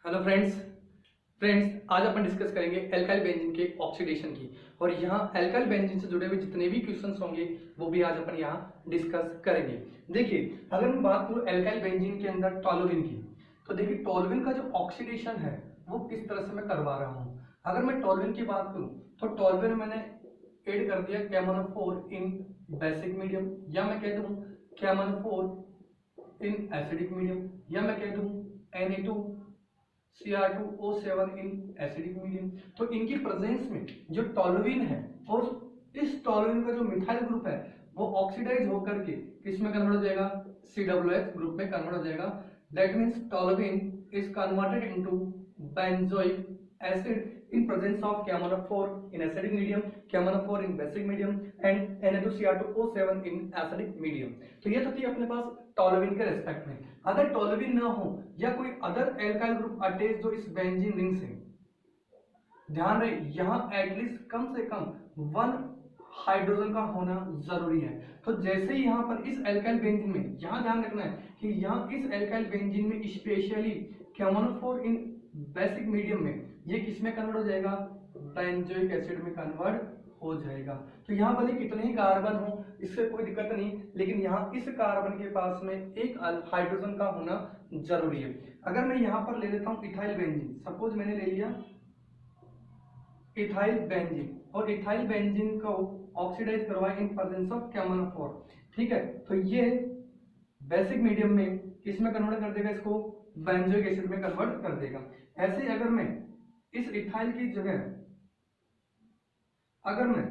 Hello friends आज अपन discuss करेंगे alkyl benzene के ऑक्सीडेशन की। और यहाँ एल्काइल बेंजीन से जुड़े हुए जितने भी क्वेश्चंस होंगे वो भी आज अपन यहाँ डिस्कस करेंगे। देखिए, अगर मैं बात करूँ एल्काइल बेंजीन के अंदर टोलुइन की, तो देखिए टोलुइन का जो ऑक्सीडेशन है वो किस तरह से मैं करवा रहा हूँ। अगर मैं टोलुइन की बात करूँ तो टोलुइन मैंने ऐड कर दिया KMnO4 इन बेसिक मीडियम, या मैं कह दूँ KMnO4 इन एसिडिक मीडियम, या मैं कह दूँ Na2Cr2O7 इन एसिडिक मीडियम। तो इनकी प्रेजेंस में जो टोलुइन है और इस टोलुइन का जो मिथाइल ग्रुप है वो ऑक्सीडाइज होकर के किस में कन्वर्ट हो जाएगा, COOH ग्रुप में कन्वर्ट हो जाएगा। That means toluene is converted into benzoic acid in presence of KMnO4 in acidic medium, KMnO4 in basic medium and Na2Cr2O7 in acidic medium। तो ये तो थी अपने पास टोलुइन के रेस्पेक्ट में। अगर टोलुइन ना हो या कोई अदर एल्काइल ग्रुप अटैच जो इस बेंजीन रिंग से, ध्यान रहे यहाँ एटलीस्ट कम से कम 1 हाइड्रोजन का होना जरूरी है। तो जैसे ही यहाँ पर इस एल्काइल बेंजीन में, यहाँ ध्यान रखना है कि यहाँ इस एल्काइल बेंजीन में स्पेशली KMnO4 इन बेसिक मीडियम में ये किस में कन्वर्ट हो जाएगा, बेंजोइक एसिड में कन्वर्ट हो जाएगा। तो यहाँ भले कितने ही कार्बन हो इससे कोई दिक्कत नहीं, लेकिन यहाँ इस कार्बन के पास में एक हाइड्रोजन का होना जरूरी है। अगर मैं यहाँ पर ले लेता हूँ इथाइल बेंजीन, सपोज मैंने ले लिया इथाइल बेंजीन और इथाइल बेंजीन को ऑक्सीडाइज करवाया इन प्रेजेंस ऑफ KMnO4, ठीक है। तो ये बेसिक मीडियम में किस में कन्वर्ट कर देगा, इसको बेंजोइक एसिड में कन्वर्ट कर देगा। ऐसे अगर मैं इस इथाइल की जगह अगर मैं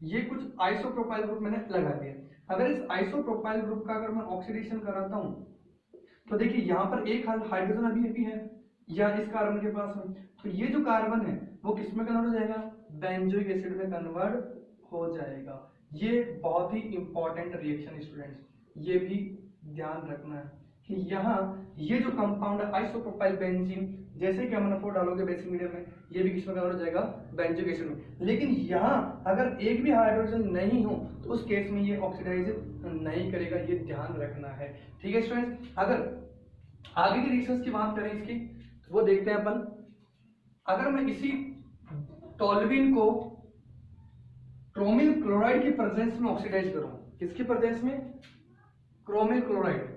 ये कुछ आइसोप्रोपाइल ग्रुप मैंने लगा दिया, अगर इस आइसोप्रोपाइल ग्रुप का अगर मैं ऑक्सीडेशन कराता हूं तो देखिए यहाँ पर एक हाइड्रोजन अभी है या इस कार्बन के पास में, तो ये जो कार्बन है वो किस में कन्वर्ट हो जाएगा, बेंजोइक एसिड में कन्वर्ट हो जाएगा। ये बहुत ही इंपॉर्टेंट रिएक्शन स्टूडेंट्स, ये भी ध्यान रखना है कि यहाँ ये जो कंपाउंड है आइसोप्रोपाइल बेंजीन, जैसे कि KMnO4 डालोगे बेसिक मीडियम में, ये भी किसमें कन्वर्ट हो जाएगा, बेंजोइक एसिड में। लेकिन यहाँ अगर एक भी हाइड्रोजन नहीं हो तो उस केस में ये ऑक्सीडाइज नहीं करेगा, ये ध्यान रखना है, ठीक है स्टूडेंट्स। अगर आगे की रिएक्शंस की बात करें इसकी, तो वो देखते हैं अपन। अगर मैं इसी टोलुइन को क्रोमिल क्लोराइड की प्रेजेंस में ऑक्सीडाइज करूं, किसकी प्रेजेंस में, क्रोमिल क्लोराइड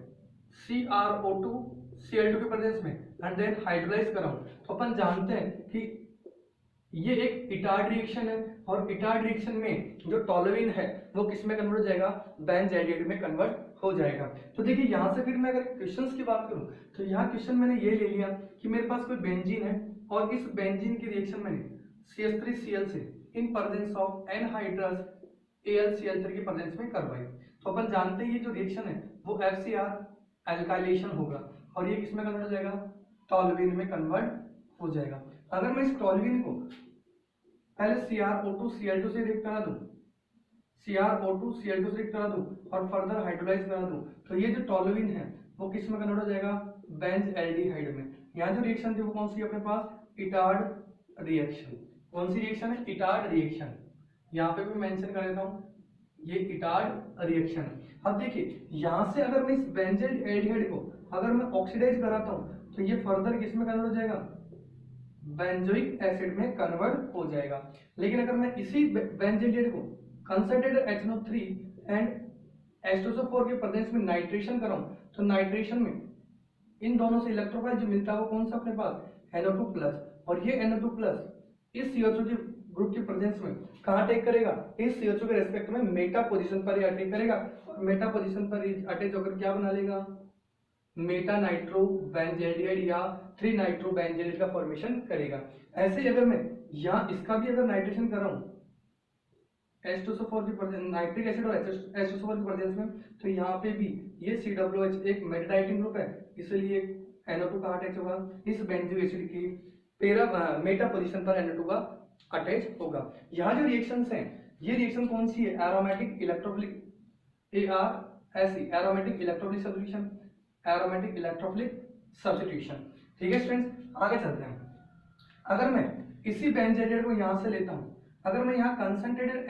CrO2 Cl2 के प्रेजेंस में, एंड देन हाइड्रोलाइज कराऊं, तो अपन जानते हैं कि ये एक इटार्ड रिएक्शन है और इटार्ड रिएक्शन में जो टोलुइन है वो किस में कन्वर्ट हो जाएगा, बेंजाइड में कन्वर्ट हो जाएगा। तो देखिए यहाँ से फिर मैं अगर क्वेश्चंस की बात करूं तो यहाँ क्वेश्चन मैंने ये ले लिया कि मेरे पास कोई बेंजीन है और इस बेंजीन की रिएक्शन मैंने CH3Cl से in presence of anhydrous AlCl3 के प्रेजेंस में करवाई। तो अपन जानते हैं ये जो रिएक्शन है वो FCR एल्काइलेशन होगा और ये किसमें कन्वर्ट हो जाएगा, टोलुइन में कन्वर्ट हो जाएगा। अगर मैं इस टोलुइन को पहले CrO2 Cl2 से रिएक्ट करा दूं, CrO2 Cl2 से रिएक्ट करा दूं और फर्दर हाइड्रोलाइज करा दूं, तो ये जो टोलुइन है वो किस में कन्वर्ट हो जाएगा, बेंज एल्डिहाइड में। यहाँ जो रिएक्शन थी वो कौन सी अपने पास, इटार्ड रिएक्शन। कौन सी रिएक्शन है, इटार्ड रिएक्शन। यहाँ पे भी मेंशन कर देता हूँ, ये इटार्ड रिएक्शन। अब देखिए यहाँ से अगर मैं इस बेंजीन एल्डिहाइड को अगर मैं ऑक्सीडाइज कराता हूँ तो ये फर्दर किस में कन्वर्ट हो जाएगा, बेंजोइक एसिड में कन्वर्ट हो जाएगा। लेकिन अगर मैं इसी बेंजीन एल्डिहाइड को कंसंट्रेटेड HNO3 एंड H2SO4 के प्रेजेंस में नाइट्रेशन कराऊं तो नाइट्रेशन में इन दोनों से इलेक्ट्रोफाइल जो मिलता है वो कौन सा अपने पास, NO2+, और ये NO2+ इस CO2 के ग्रुप के प्रेजेंस में कहाँ अटैक करेगा, इस CO2 के रेस्पेक्ट में मेटा पोजीशन पर ही अटैक करेगा और मेटा पोजीशन पर अटैच होकर क्या बना लेगा, मेटा नाइट्रो बेंजाइड या 3 नाइट्रो बेंजाइड का फॉर्मेशन करेगा। ऐसे अगर मैं यहाँ इसका भी अगर नाइट्रेशन कर रहा हूँ H2SO4 की प्रेजेंस, नाइट्रिक एसिड और H2SO4 की प्रेजेंस में, तो यहाँ पे भी ये COOH एक मेटाडाइटिंग ग्रुप है, इसलिए NO2 का अटैच होगा इस बेंजोइक एसिड की मेटा पोजीशन पर NO2 का अटैच होगा। यहाँ जो रिएक्शंस हैं ये रिएक्शन कौन सी है, aromatic electrophilic ARSE, aromatic electrophilic substitution, aromatic electrophilic substitution, ठीक है स्टूडेंट्स। आगे चलते हैं। अगर मैं इसी बेंजाइड को यहाँ से लेता हूँ, अगर मैं यहाँ कंसंट्रेटेड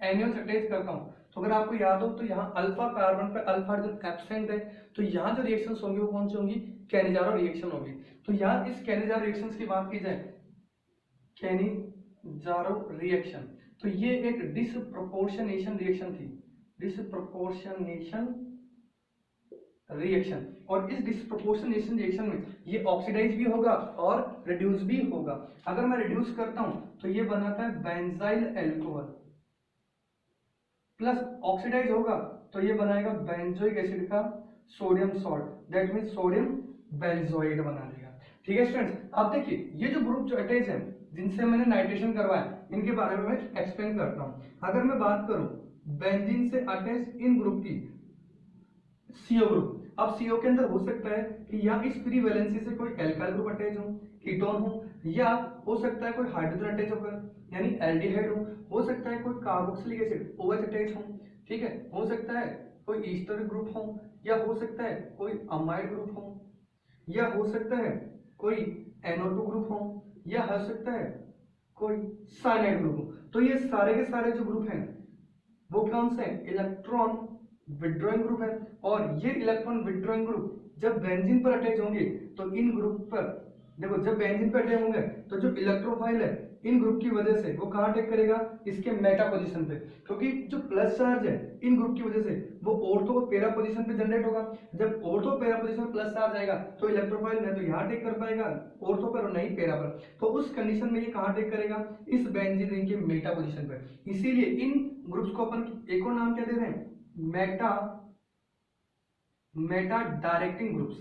एनियन अटैच करता हूँ तो अगर आपको याद हो तो यहाँ अल्फा कार्बन पे अल्फा हाइड्रोजन एब्सेंट है, तो यहाँ जो रिएक्शंस होंगी वो कौन सी होंगी, कैनिजारो रिएक्शन होगी। तो यहाँ इस कैनिजारो रिएक्शंस की बात की जाए, कैनिजारो रिएक्शन, तो ये एक डिसप्रोपोर्शनेशन रिएक्शन थी, डिसप्रोपोर्शनेशन रिएक्शन। और इस डिसप्रोपोर्शनेशन रिएक्शन में ये ऑक्सीडाइज भी होगा और रिड्यूस भी होगा। अगर मैं रिड्यूस करता हूं तो ये बनाता है बेंजाइल अल्कोहल, प्लस ऑक्सीडाइज होगा तो ये बनाएगा बेंजोइक एसिड का sodium salt, that mean sodium benzoate बना देगा। ठीक है स्टूडेंट्स, अब देखिए ये जो ग्रुप जो अटैच है जिनसे मैंने नाइट्रेशन करवाया इनके बारे में मैं एक्सप्लेन करता हूं। अगर मैं बात करूं बेंजीन से अटैच इन ग्रुप की, सीओ ग्रुप, अब सीओ के अंदर हो सकता है कि या इस फ्री वैलेंसी से कोई एल्काइल ग्रुप अटैच हो, कीटोन हो, या हो सकता है कोई हाइड्रोजन अटैच होकर यानी एल्डिहाइड हो सकता है कोई कार्बोक्सिलिक एसिड OH अटैच हो, ठीक है, हो सकता है कोई ईस्टर ग्रुप हो, या हो सकता है कोई अमाइड ग्रुप हो, या हो सकता है कोई NO2 ग्रुप हो, या हो सकता है कोई साइनाइड ग्रुप हो। तो ये सारे के सारे जो ग्रुप हैं वो कौन से हैं, इलेक्ट्रॉन विड्रॉइंग ग्रुप है। और ये इलेक्ट्रॉन विड्रॉइंग ग्रुप जब बेंजीन पर अटैच होंगे तो इन ग्रुप पर देखो, जब बेंजीन पर अटैच होंगे तो जो इलेक्ट्रोफाइल है इन ग्रुप की वजह से वो कहां अटैक करेगा, इसके मेटा पोजीशन पे, क्योंकि जो प्लस चार्ज है इन ग्रुप की वजह से वो ऑर्थो और पैरा पोजीशन पे जनरेट होगा। जब ortho para position plus charge आएगा तो इलेक्ट्रोफाइल न तो यहाँ अटैक कर पाएगा ऑर्थो पर और नहीं पैरा पर, तो उस कंडीशन में ये कहां अटैक करेगा, इस बेंजीन रिंग के मेटा पोजीशन पे। इसीलिए इन ग्रुप्स को अपन एक और नाम क्या दे रहे हैं, meta directing groups.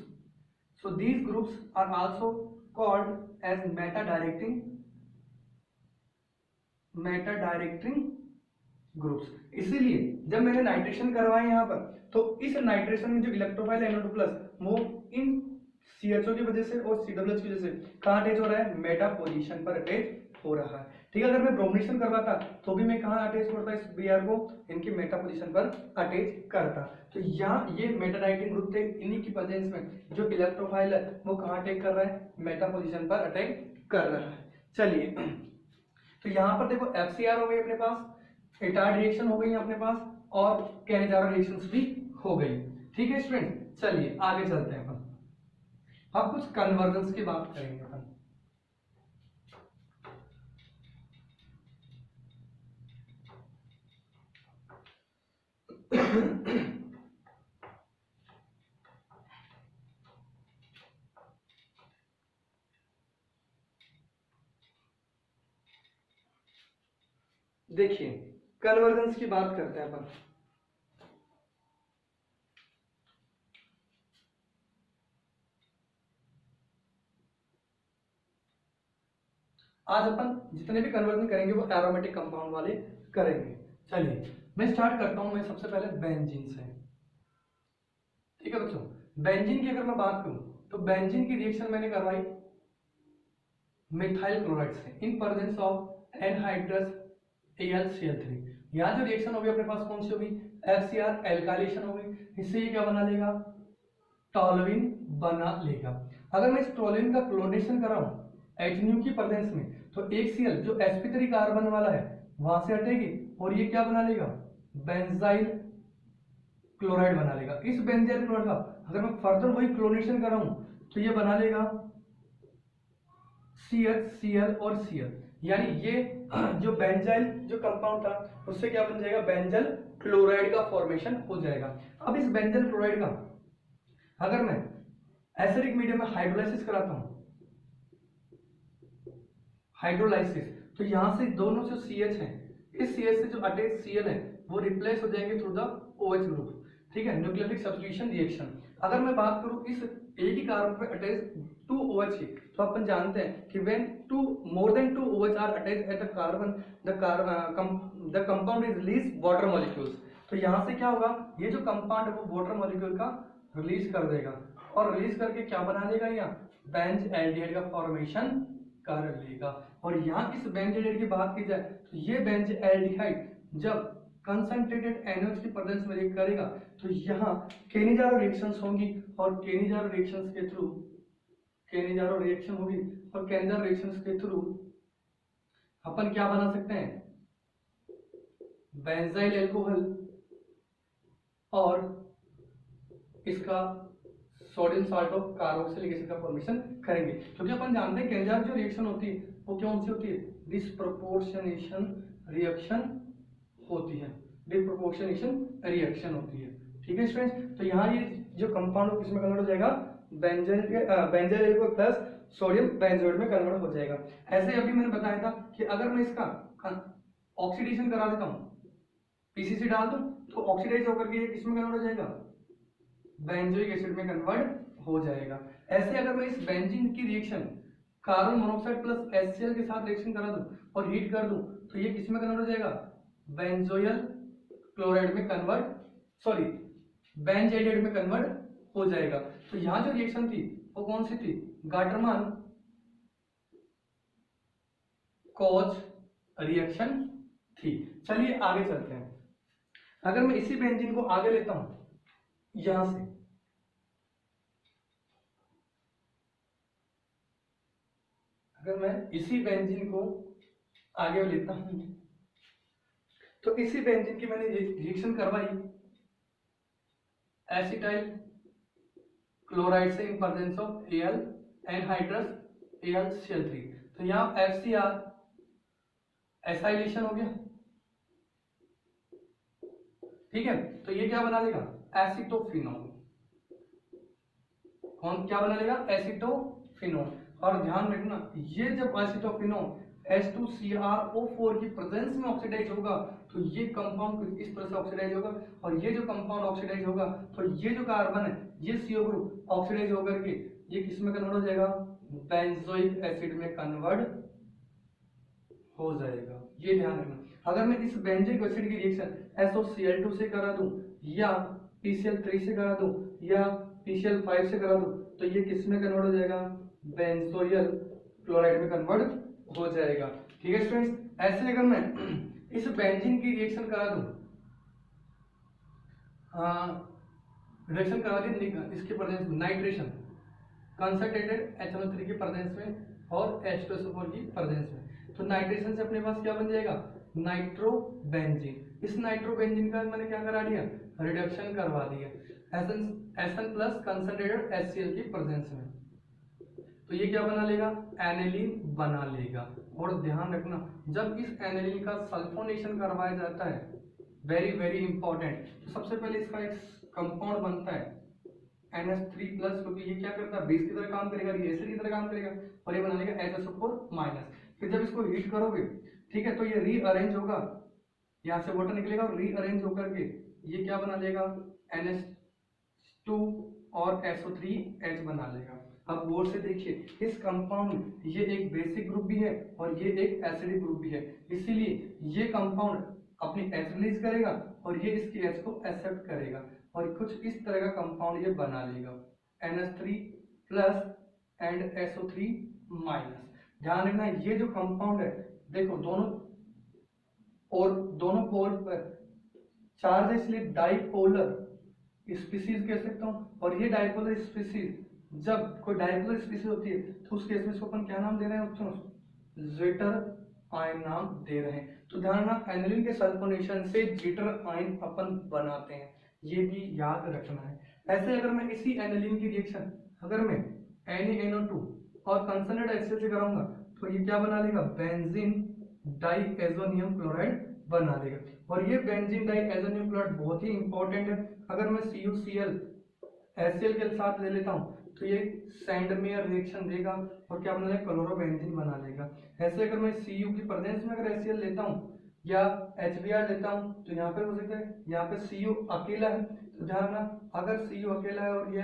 So these groups are also called as meta directing groups. इसीलिए जब मैंने नाइट्रेशन करवाया यहाँ पर तो इस नाइट्रेशन में जो इलेक्ट्रोफाइल NO2+ वो इन CHO की वजह से और COH की वजह से कहाँ अटैच हो रहा है, मेटा पोजीशन पर अटैच हो रहा है। ठीक है, अगर मैं ब्रोमिनेशन करवाता तो भी मैं कहाँ अटैच करता, इस Br को इनकी मेटा पोजीशन पर अटैच करता। तो यहाँ ये मेटा डायरेक्टिंग ग्रुप थे, इन्हीं की प्रेजेंस में जो इलेक्ट्रोफाइल है वो कहाँ अटैक कर रहा है, मेटा पोजीशन पर अटैक कर रहा है। चलिए तो यहाँ पर देखो FCR हो गई अपने पास, एटार्ड रिएक्शन हो गई अपने पास, और कैनिजारो रिएक्शंस भी हो गई। ठीक है स्टूडेंट, चलिए आगे चलते हैं अपन, अब कुछ कन्वर्जेंस की बात करेंगे अपन। देखिए कन्वर्जेंस की बात करते हैं अपन। आज अपन जितने भी कन्वर्जन करेंगे वो एरोमेटिक कंपाउंड वाले करेंगे। चलिए मैं स्टार्ट करता हूं, मैं सबसे पहले बेंजीन से। ठीक है बच्चों, बेंजीन की अगर मैं बात करूं तो बेंजीन की रिएक्शन मैंने करवाई मिथाइल क्लोराइड से in presence of anhydrous AlCl3। यहाँ जो रिएक्शन होगी अपने पास कौन सी होगी, FCR एल्काइलेशन होगी, इससे ये क्या बना लेगा, टॉलुइन बना लेगा। अगर मैं इस टॉलुइन का क्लोरीनेशन कराऊं HNU की प्रेजेंस में तो एक Cl जो sp3 कार्बन वाला है वहां से हटेगी और ये क्या बना लेगा, बेंजाइल क्लोराइड बना लेगा। इस बेंजाइल क्लोराइड का अगर मैं फर्दर वही क्लोरीनेशन कराऊं तो ये बना लेगा CH Cl और Cl, यानी ये जो बेंजाइल जो कंपाउंड था उससे क्या बन जाएगा, बेंजल क्लोराइड का फॉर्मेशन हो जाएगा। अब इस बेंजल क्लोराइड का अगर मैं एसिडिक मीडियम में हाइड्रोलाइसिस कराता हूं, हाइड्रोलाइसिस, तो यहां से दोनों जो CH हैं इस CH से जो अटैच Cl है वो रिप्लेस हो जाएंगे थ्रू द OH ग्रुप। ठीक है, न्यूक्लियोफिलिक सब्स्टिट्यूशन रिएक्शन। अगर मैं बात करूं इस एक ही कार्बन पे अटैच 2 OH की, तो अपन जानते हैं कि when more than 2 OH are attached at the carbon, the compound is release water molecules। तो यहाँ से क्या होगा, ये जो कंपाउंड है वो वाटर मॉलिक्यूल का रिलीज कर देगा और रिलीज करके क्या बना लेगा, यहाँ बेंज एल्डिहाइड का फॉर्मेशन कर लेगा। और यहाँ इस बेंज एल्डिहाइड की बात की जाए तो ये बेंज एल्डिहाइड जब कंसंट्रेटेड NOH की प्रेजेंस में रिएक्ट करेगा तो यहाँ कैनिजारो रिएक्शंस होंगी और कैनिजारो रिएक्शंस के थ्रू कैनिजारो रिएक्शन होगी और कैनिजारो रिएक्शंस के थ्रू अपन क्या बना सकते हैं, बेंजाइल अल्कोहल और इसका sodium salt of carboxylic acid का फॉर्मेशन करेंगे, क्योंकि अपन जानते हैं केंजार्ड जो रिएक्शन होती है वो कौन सी होती है, डिस्प्रोपोर्शनेशन रिएक्शन होती है, डिस्प्रोपोर्शनेशन रिएक्शन होती है। ठीक है स्टूडेंट्स, तो यहाँ ये जो कंपाउंड किसमें कन्वर्ट हो जाएगा, benzyl alcohol plus sodium benzoate में कन्वर्ट हो जाएगा। ऐसे अभी मैंने बताया था कि अगर मैं इसका ऑक्सीडेशन करा देता हूँ, पीसीसी डाल दूं, तो ऑक्सीडाइज होकर के ये किसमें कन्वर्ट हो जाएगा, बेंजोइक एसिड में कन्वर्ट हो जाएगा। ऐसे अगर मैं इस बेंजीन की reaction carbon monoxide plus HCl के साथ रिएक्शन करा दूं और हीट कर दूं, तो ये किसमें कन्वर्ट हो जाएगा, बेंजोयल क्लोराइड में कन्वर्ट, सॉरी बेंजाइड में कन्वर्ट हो जाएगा। तो यहां जो रिएक्शन थी वो कौन सी थी, गाटरमान कोच रिएक्शन थी। चलिए आगे चलते हैं। अगर मैं इसी बेंजीन को आगे लेता हूं यहां से, अगर मैं इसी बेंजीन को आगे लेता हूं, तो इसी बेंजीन की मैंने रिएक्शन करवाई एसिटाइल क्लोराइड से in presence of Al anhydrous AlCl3, तो यहां FCr एसाइलेशन हो गया। ठीक है, तो ये क्या बना लेगा, एसिटोफिनॉल। कौन क्या बना लेगा, एसिटोफिनॉल। और ध्यान रखना, ये जब एसिटोफिनॉल H2CrO4 की प्रेजेंस में ऑक्सीडाइज होगा तो ये कंपाउंड कुछ इस तरह से ऑक्सीडाइज होगा, और ये जो कंपाउंड ऑक्सीडाइज होगा तो ये जो कार्बन है ये CO ग्रुप ऑक्सीडाइज होकर के ये किस में कन्वर्ट हो जाएगा, बेंजोइक एसिड में कन्वर्ट हो जाएगा। ये ध्यान रखना। अगर मैं इस बेंजोइक एसिड की रिएक्शन SOCl2 से करा दूं या PCl3 से करा दूं या PCl5 से करा दूं, तो ये किस में कन्वर्ट हो जाएगा, बेंजोयल क्लोराइड में कन्वर्ट हो जाएगा। ठीक है स्टूडेंट्स, ऐसे अगर मैं इस बेंजीन की रिएक्शन करा दूं, रिएक्शन करा दी इसके प्रेजेंस में नाइट्रेशन कंसंट्रेटेड HNO3 के प्रेजेंस में और H2SO4 की प्रेजेंस में, तो नाइट्रेशन से अपने पास क्या बन जाएगा, नाइट्रोबेंजीन। इस नाइट्रोबेंजीन का मैंने क्या करा दिया, रिडक्शन करवा दिया SN प्लस कंसंट्रेटेड HCl की प्रेजेंस में, तो ये क्या बना लेगा, एनिलीन बना लेगा। और ध्यान रखना, जब इस एनिलीन का सल्फोनेशन करवाया जाता है, वेरी वेरी इंपॉर्टेंट, तो सबसे पहले इसका एक कंपाउंड बनता है NH3+, क्योंकि ये क्या करता है, बेस की तरह काम करेगा, ये एसिड की तरह काम करेगा, और ये बना लेगा HSO4-। फिर जब इसको हीट करोगे, ठीक है, तो ये रीअरेंज होगा, यहाँ से वाटर निकलेगा और रीअरेंज होकर के ये क्या बना लेगा, NH2 और SO3H बना लेगा। अब गौर से देखिए, इस कंपाउंड ये एक बेसिक ग्रुप भी है और ये एक एसिडिक ग्रुप भी है, इसीलिए ये कंपाउंड अपनी H रिलीज करेगा और ये इसकी H को एक्सेप्ट करेगा और कुछ इस तरह का कंपाउंड ये बना लेगा, NH3+ एंड SO3-। ध्यान रखना, ये जो कंपाउंड है, देखो दोनों पोल पर चार्ज है, इसलिए डाइपोलर स्पीसीज कह सकता हूँ। और ये डाइपोलर स्पीसीज, जब कोई डाइपोलर स्पीसीज होती है तो उस केस में इसको अपन क्या नाम दे रहे हैं बच्चों, ज्विटर आयन नाम दे रहे हैं। तो ध्यान रखना, एनिलीन के सल्फोनेशन से ज्विटर आयन अपन बनाते हैं, ये भी याद रखना है। ऐसे अगर मैं इसी एनिलीन की रिएक्शन अगर मैं NaNO2 और कंसंट्रेटेड HCl से कराऊंगा, तो ये क्या बना लेगा, बेंजीन डाइएजोनियम क्लोराइड बना लेगा। और ये बेंजीन डाइएजोनियम क्लोराइड बहुत ही इंपॉर्टेंट है। अगर मैं CuCl HCl के साथ ले लेता हूँ तो ये सैंडमेयर रिएक्शन देगा और क्या बना लेगा, क्लोरोबेंजीन बना लेगा। ऐसे अगर मैं Cu की प्रेजेंस में अगर HCl लेता हूँ या HBr लेता हूँ, तो यहाँ पे हो सकता है, यहाँ पे Cu अकेला है, तो ध्यान रखना, अगर Cu अकेला है और ये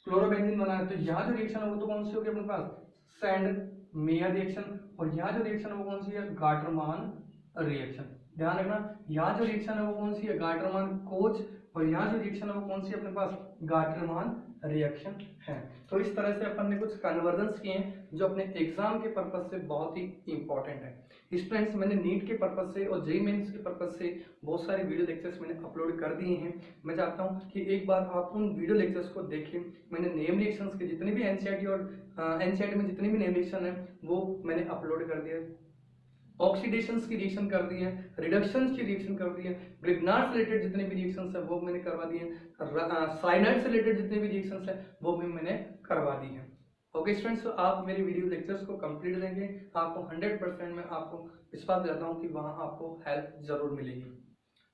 क्लोरोबेंजीन बना है, तो यहाँ जो रिएक्शन होगी तो कौन सी होगी अपने पास, सैंडमेयर रिएक्शन। और यहाँ जो रिएक्शन है वो कौन सी है, गाटरमान रिएक्शन। ध्यान रखना, यहाँ जो रिएक्शन है वो कौन सी है, गाटरमान कोच, और यहाँ जो रिएक्शन है वो कौन सी है अपने पास, गाटरमान रिएक्शन है। तो इस तरह से अपन ने कुछ कन्वर्जन्स किए हैं जो अपने एग्जाम के पर्पज से बहुत ही इंपॉर्टेंट है। स्टूडेंट्स, मैंने नीट के पर्पज से और जेईई मेंस के पर्पज से बहुत सारे वीडियो लेक्चर्स मैंने अपलोड कर दिए हैं। मैं चाहता हूं कि एक बार आप उन वीडियो लेक्चर्स को देखें। मैंने नेम रिएक्शंस के जितने भी एनसीईआरटी और एनसीईआरटी में जितने भी नेम रिएक्शन है वो मैंने अपलोड कर दिए, ऑक्सीडेशंस की रिएक्शन कर दी है, रिडक्शंस की रिएक्शन कर दी है, ग्रिग्नार्ड से रिलेटेड जितने भी रिएक्शंस है वो मैंने करवा दिए हैं, साइनाइड से रिलेटेड जितने भी रिएक्शंस है वो भी मैंने करवा दी है। ओके स्टूडेंट्स, तो आप मेरी वीडियो लेक्चर्स को कंप्लीट देंगे, आपको 100% में आपको विश्वास दिलाता हूँ कि वहाँ आपको हेल्प जरूर मिलेगी।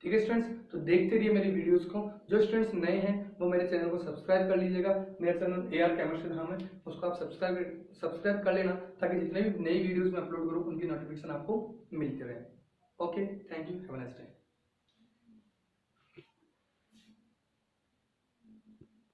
ठीक है स्टूडेंट्स, तो देखते रहिए मेरी वीडियोस को। जो स्टूडेंट्स नए हैं वो मेरे चैनल को सब्सक्राइब कर लीजिएगा। मेरा चैनल AR केमिस्ट्री धाम है, उसको आप सब्सक्राइब कर लेना, ताकि जितने भी नई वीडियोस मैं अपलोड करूँ उनकी नोटिफिकेशन आपको मिलती रहे। Okay, thank you, have a nice day.